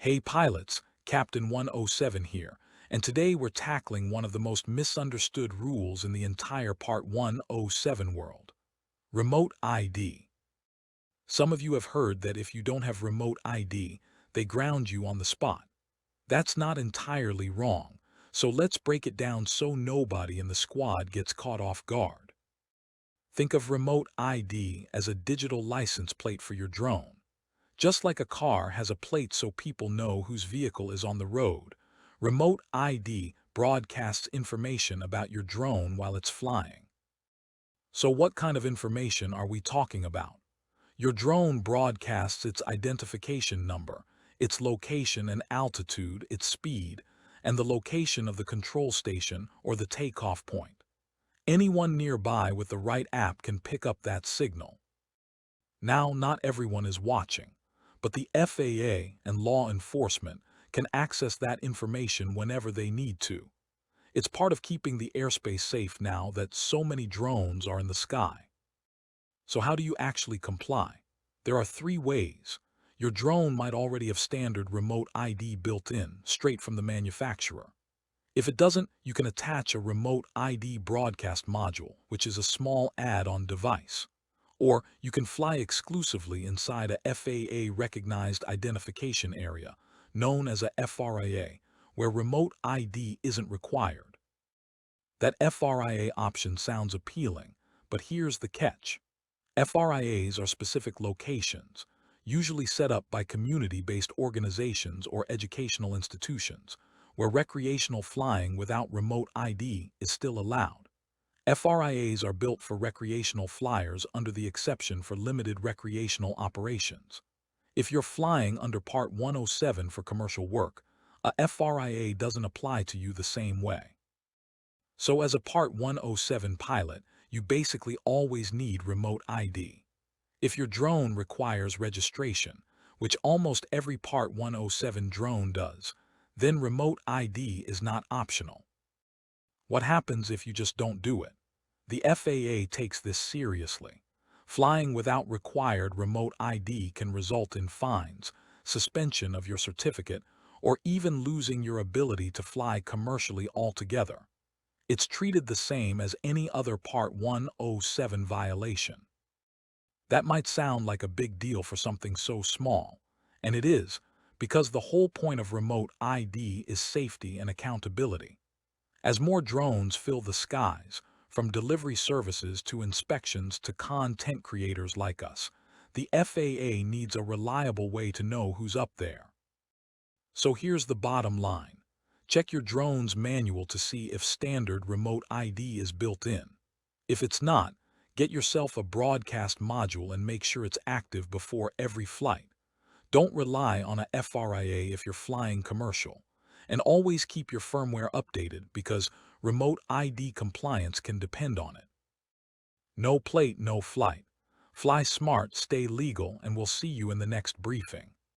Hey pilots, Captain 107 here, and today we're tackling one of the most misunderstood rules in the entire Part 107 world. Remote ID. Some of you have heard that if you don't have remote ID, they ground you on the spot. That's not entirely wrong, so let's break it down so nobody in the squad gets caught off guard. Think of remote ID as a digital license plate for your drone. Just like a car has a plate so people know whose vehicle is on the road, remote ID broadcasts information about your drone while it's flying. So what kind of information are we talking about? Your drone broadcasts its identification number, its location and altitude, its speed, and the location of the control station or the takeoff point. Anyone nearby with the right app can pick up that signal. Now, not everyone is watching, but the FAA and law enforcement can access that information whenever they need to. It's part of keeping the airspace safe now that so many drones are in the sky. So how do you actually comply? There are three ways. Your drone might already have standard remote ID built in, straight from the manufacturer. If it doesn't, you can attach a remote ID broadcast module, which is a small add-on device. Or you can fly exclusively inside a FAA-recognized identification area, known as a FRIA, where remote ID isn't required. That FRIA option sounds appealing, but here's the catch. FRIAs are specific locations, usually set up by community-based organizations or educational institutions, where recreational flying without remote ID is still allowed. FRIAs are built for recreational flyers under the exception for limited recreational operations. If you're flying under Part 107 for commercial work, a FRIA doesn't apply to you the same way. So as a Part 107 pilot, you basically always need remote ID. If your drone requires registration, which almost every Part 107 drone does, then remote ID is not optional. What happens if you just don't do it? The FAA takes this seriously. Flying without required remote ID can result in fines, suspension of your certificate, or even losing your ability to fly commercially altogether. It's treated the same as any other Part 107 violation. That might sound like a big deal for something so small, and it is, because the whole point of remote ID is safety and accountability. As more drones fill the skies, from delivery services to inspections to content creators like us, the FAA needs a reliable way to know who's up there. So here's the bottom line. Check your drone's manual to see if standard remote ID is built in. If it's not, get yourself a broadcast module and make sure it's active before every flight. Don't rely on a FRIA if you're flying commercial. And always keep your firmware updated because remote ID compliance can depend on it. No plate, no flight. Fly smart, stay legal, and we'll see you in the next briefing.